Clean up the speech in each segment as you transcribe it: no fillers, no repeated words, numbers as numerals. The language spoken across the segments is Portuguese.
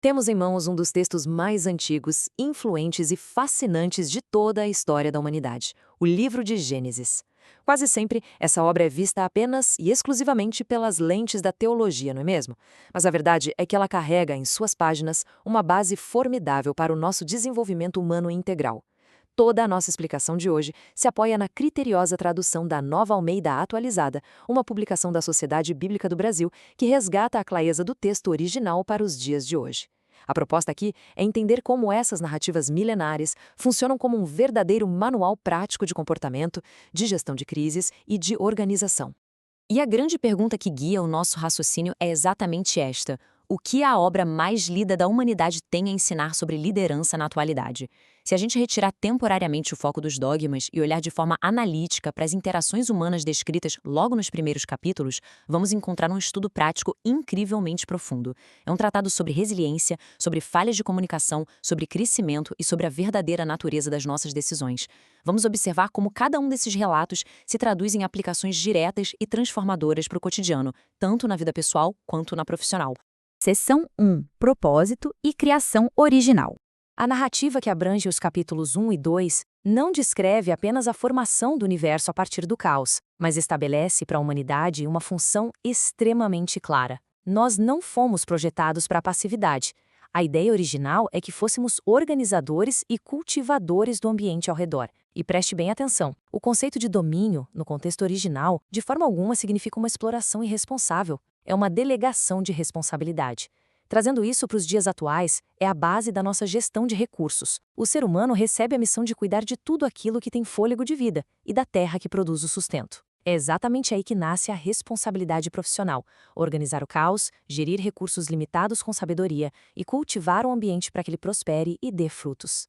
Temos em mãos um dos textos mais antigos, influentes e fascinantes de toda a história da humanidade, o livro de Gênesis. Quase sempre, essa obra é vista apenas e exclusivamente pelas lentes da teologia, não é mesmo? Mas a verdade é que ela carrega em suas páginas uma base formidável para o nosso desenvolvimento humano integral. Toda a nossa explicação de hoje se apoia na criteriosa tradução da Nova Almeida Atualizada, uma publicação da Sociedade Bíblica do Brasil que resgata a clareza do texto original para os dias de hoje. A proposta aqui é entender como essas narrativas milenares funcionam como um verdadeiro manual prático de comportamento, de gestão de crises e de organização. E a grande pergunta que guia o nosso raciocínio é exatamente esta: o que a obra mais lida da humanidade tem a ensinar sobre liderança na atualidade? Se a gente retirar temporariamente o foco dos dogmas e olhar de forma analítica para as interações humanas descritas logo nos primeiros capítulos, vamos encontrar um estudo prático incrivelmente profundo. É um tratado sobre resiliência, sobre falhas de comunicação, sobre crescimento e sobre a verdadeira natureza das nossas decisões. Vamos observar como cada um desses relatos se traduz em aplicações diretas e transformadoras para o cotidiano, tanto na vida pessoal quanto na profissional. Seção 1. Propósito e criação original. A narrativa que abrange os capítulos 1 e 2 não descreve apenas a formação do universo a partir do caos, mas estabelece para a humanidade uma função extremamente clara. Nós não fomos projetados para a passividade. A ideia original é que fôssemos organizadores e cultivadores do ambiente ao redor. E preste bem atenção, o conceito de domínio, no contexto original, de forma alguma significa uma exploração irresponsável. É uma delegação de responsabilidade. Trazendo isso para os dias atuais, é a base da nossa gestão de recursos. O ser humano recebe a missão de cuidar de tudo aquilo que tem fôlego de vida e da terra que produz o sustento. É exatamente aí que nasce a responsabilidade profissional: organizar o caos, gerir recursos limitados com sabedoria e cultivar o ambiente para que ele prospere e dê frutos.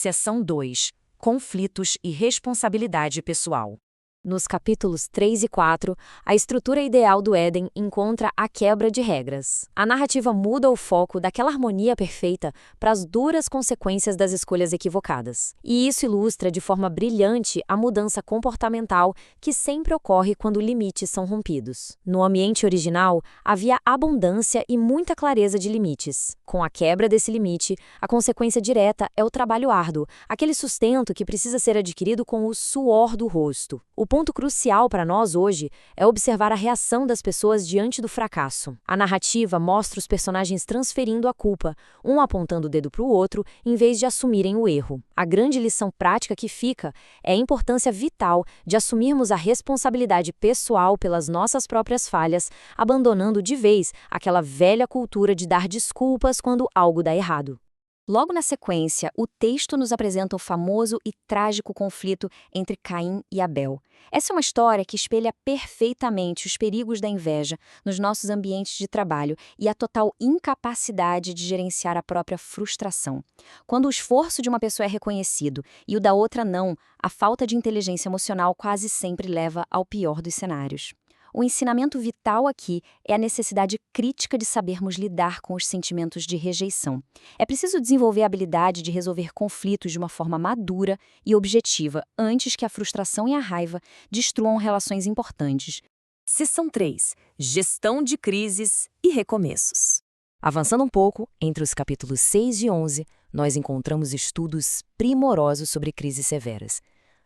Seção 2. Conflitos e responsabilidade pessoal. Nos capítulos 3 e 4, a estrutura ideal do Éden encontra a quebra de regras. A narrativa muda o foco daquela harmonia perfeita para as duras consequências das escolhas equivocadas. E isso ilustra de forma brilhante a mudança comportamental que sempre ocorre quando limites são rompidos. No ambiente original, havia abundância e muita clareza de limites. Com a quebra desse limite, a consequência direta é o trabalho árduo, aquele sustento que precisa ser adquirido com o suor do rosto. O ponto crucial para nós hoje é observar a reação das pessoas diante do fracasso. A narrativa mostra os personagens transferindo a culpa, um apontando o dedo para o outro, em vez de assumirem o erro. A grande lição prática que fica é a importância vital de assumirmos a responsabilidade pessoal pelas nossas próprias falhas, abandonando de vez aquela velha cultura de dar desculpas quando algo dá errado. Logo na sequência, o texto nos apresenta o famoso e trágico conflito entre Caim e Abel. Essa é uma história que espelha perfeitamente os perigos da inveja nos nossos ambientes de trabalho e a total incapacidade de gerenciar a própria frustração. Quando o esforço de uma pessoa é reconhecido e o da outra não, a falta de inteligência emocional quase sempre leva ao pior dos cenários. O ensinamento vital aqui é a necessidade crítica de sabermos lidar com os sentimentos de rejeição. É preciso desenvolver a habilidade de resolver conflitos de uma forma madura e objetiva antes que a frustração e a raiva destruam relações importantes. Seção 3. Gestão de crises e recomeços. Avançando um pouco, entre os capítulos 6 e 11, nós encontramos estudos primorosos sobre crises severas.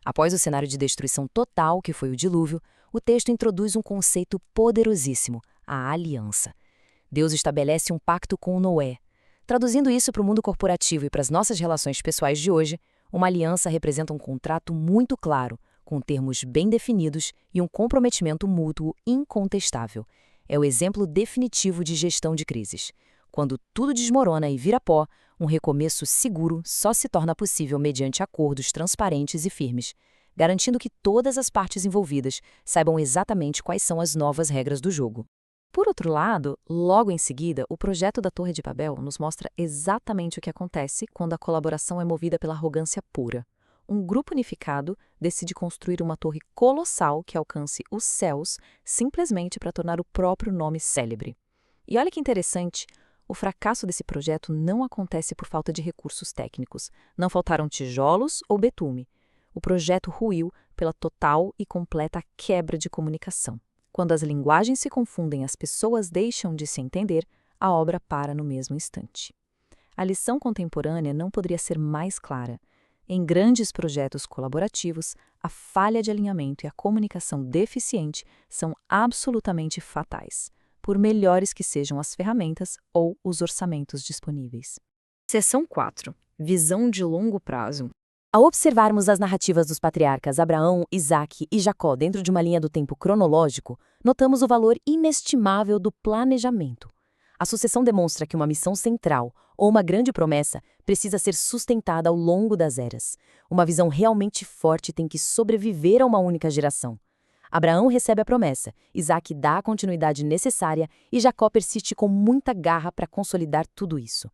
Após o cenário de destruição total, que foi o dilúvio, o texto introduz um conceito poderosíssimo, a aliança. Deus estabelece um pacto com Noé. Traduzindo isso para o mundo corporativo e para as nossas relações pessoais de hoje, uma aliança representa um contrato muito claro, com termos bem definidos e um comprometimento mútuo incontestável. É o exemplo definitivo de gestão de crises. Quando tudo desmorona e vira pó, um recomeço seguro só se torna possível mediante acordos transparentes e firmes, garantindo que todas as partes envolvidas saibam exatamente quais são as novas regras do jogo. Por outro lado, logo em seguida, o projeto da Torre de Babel nos mostra exatamente o que acontece quando a colaboração é movida pela arrogância pura. Um grupo unificado decide construir uma torre colossal que alcance os céus simplesmente para tornar o próprio nome célebre. E olha que interessante, o fracasso desse projeto não acontece por falta de recursos técnicos. Não faltaram tijolos ou betume. O projeto ruiu pela total e completa quebra de comunicação. Quando as linguagens se confundem e as pessoas deixam de se entender, a obra para no mesmo instante. A lição contemporânea não poderia ser mais clara. Em grandes projetos colaborativos, a falha de alinhamento e a comunicação deficiente são absolutamente fatais, por melhores que sejam as ferramentas ou os orçamentos disponíveis. Seção 4. Visão de longo prazo. Ao observarmos as narrativas dos patriarcas Abraão, Isaque e Jacó dentro de uma linha do tempo cronológico, notamos o valor inestimável do planejamento. A sucessão demonstra que uma missão central, ou uma grande promessa, precisa ser sustentada ao longo das eras. Uma visão realmente forte tem que sobreviver a uma única geração. Abraão recebe a promessa, Isaque dá a continuidade necessária e Jacó persiste com muita garra para consolidar tudo isso.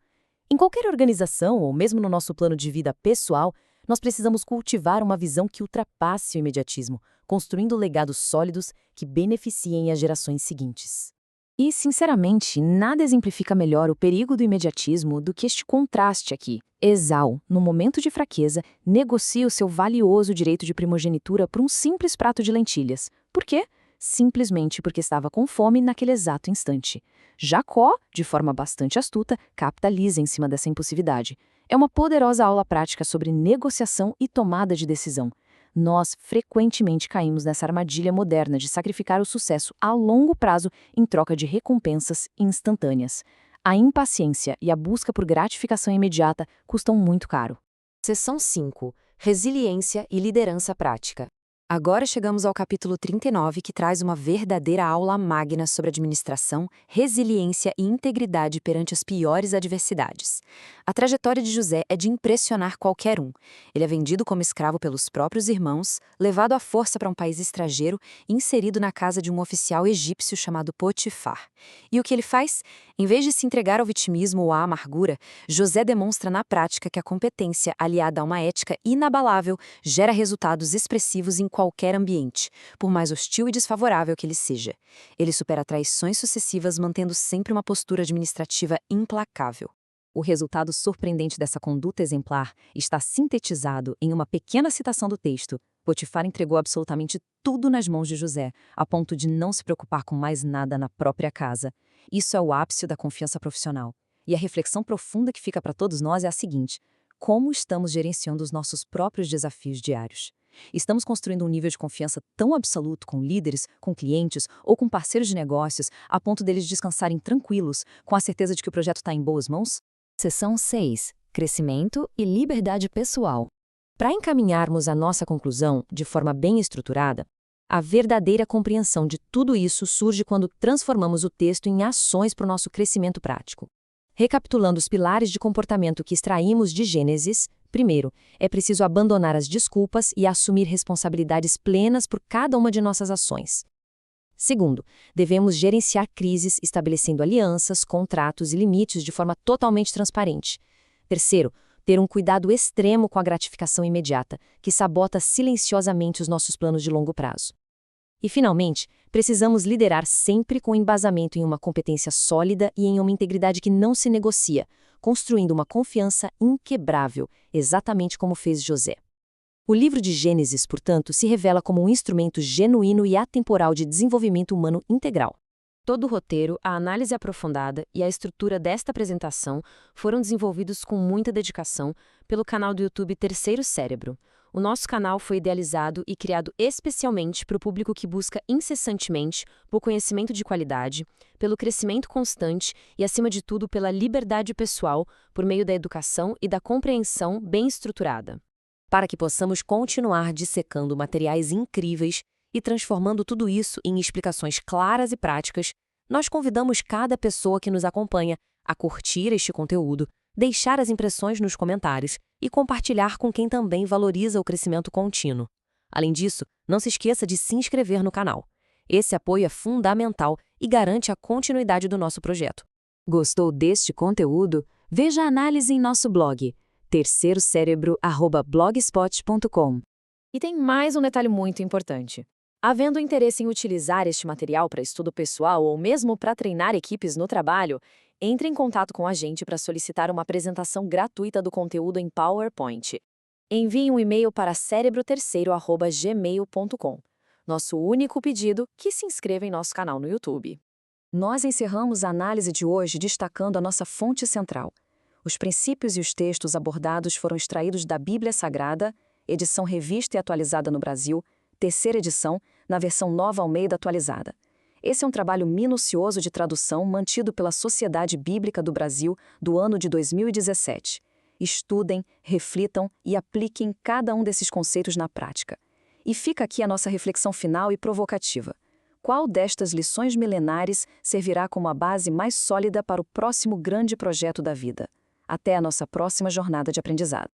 Em qualquer organização, ou mesmo no nosso plano de vida pessoal, nós precisamos cultivar uma visão que ultrapasse o imediatismo, construindo legados sólidos que beneficiem as gerações seguintes. E, sinceramente, nada exemplifica melhor o perigo do imediatismo do que este contraste aqui. Esau, no momento de fraqueza, negocia o seu valioso direito de primogenitura por um simples prato de lentilhas. Por quê? Simplesmente porque estava com fome naquele exato instante. Jacó, de forma bastante astuta, capitaliza em cima dessa impulsividade. É uma poderosa aula prática sobre negociação e tomada de decisão. Nós frequentemente caímos nessa armadilha moderna de sacrificar o sucesso a longo prazo em troca de recompensas instantâneas. A impaciência e a busca por gratificação imediata custam muito caro. Seção 5. Resiliência e liderança prática. Agora chegamos ao capítulo 39, que traz uma verdadeira aula magna sobre administração, resiliência e integridade perante as piores adversidades. A trajetória de José é de impressionar qualquer um. Ele é vendido como escravo pelos próprios irmãos, levado à força para um país estrangeiro e inserido na casa de um oficial egípcio chamado Potifar. E o que ele faz? Em vez de se entregar ao vitimismo ou à amargura, José demonstra na prática que a competência, aliada a uma ética inabalável, gera resultados expressivos em qualquer ambiente, por mais hostil e desfavorável que ele seja. Ele supera traições sucessivas, mantendo sempre uma postura administrativa implacável. O resultado surpreendente dessa conduta exemplar está sintetizado em uma pequena citação do texto. Potifar entregou absolutamente tudo nas mãos de José, a ponto de não se preocupar com mais nada na própria casa. Isso é o ápice da confiança profissional. E a reflexão profunda que fica para todos nós é a seguinte: como estamos gerenciando os nossos próprios desafios diários? Estamos construindo um nível de confiança tão absoluto com líderes, com clientes ou com parceiros de negócios, a ponto deles descansarem tranquilos, com a certeza de que o projeto está em boas mãos? Seção 6. Crescimento e liberdade pessoal. Para encaminharmos a nossa conclusão de forma bem estruturada, a verdadeira compreensão de tudo isso surge quando transformamos o texto em ações para o nosso crescimento prático. Recapitulando os pilares de comportamento que extraímos de Gênesis, primeiro, é preciso abandonar as desculpas e assumir responsabilidades plenas por cada uma de nossas ações. Segundo, devemos gerenciar crises estabelecendo alianças, contratos e limites de forma totalmente transparente. Terceiro, ter um cuidado extremo com a gratificação imediata, que sabota silenciosamente os nossos planos de longo prazo. E, finalmente, precisamos liderar sempre com embasamento em uma competência sólida e em uma integridade que não se negocia, construindo uma confiança inquebrável, exatamente como fez José. O livro de Gênesis, portanto, se revela como um instrumento genuíno e atemporal de desenvolvimento humano integral. Todo o roteiro, a análise aprofundada e a estrutura desta apresentação foram desenvolvidos com muita dedicação pelo canal do YouTube Terceiro Cérebro. O nosso canal foi idealizado e criado especialmente para o público que busca incessantemente por conhecimento de qualidade, pelo crescimento constante e, acima de tudo, pela liberdade pessoal por meio da educação e da compreensão bem estruturada. Para que possamos continuar dissecando materiais incríveis e transformando tudo isso em explicações claras e práticas, nós convidamos cada pessoa que nos acompanha a curtir este conteúdo, deixar as impressões nos comentários e compartilhar com quem também valoriza o crescimento contínuo. Além disso, não se esqueça de se inscrever no canal. Esse apoio é fundamental e garante a continuidade do nosso projeto. Gostou deste conteúdo? Veja a análise em nosso blog, terceirocérebro@blogspot.com. E tem mais um detalhe muito importante. Havendo interesse em utilizar este material para estudo pessoal ou mesmo para treinar equipes no trabalho, entre em contato com a gente para solicitar uma apresentação gratuita do conteúdo em PowerPoint. Envie um e-mail para cerebroterceiro@gmail.com. Nosso único pedido, que se inscreva em nosso canal no YouTube. Nós encerramos a análise de hoje destacando a nossa fonte central. Os princípios e os textos abordados foram extraídos da Bíblia Sagrada, edição revista e atualizada no Brasil, terceira edição, na versão Nova Almeida atualizada. Esse é um trabalho minucioso de tradução mantido pela Sociedade Bíblica do Brasil do ano de 2017. Estudem, reflitam e apliquem cada um desses conceitos na prática. E fica aqui a nossa reflexão final e provocativa. Qual destas lições milenares servirá como a base mais sólida para o próximo grande projeto da vida? Até a nossa próxima jornada de aprendizado.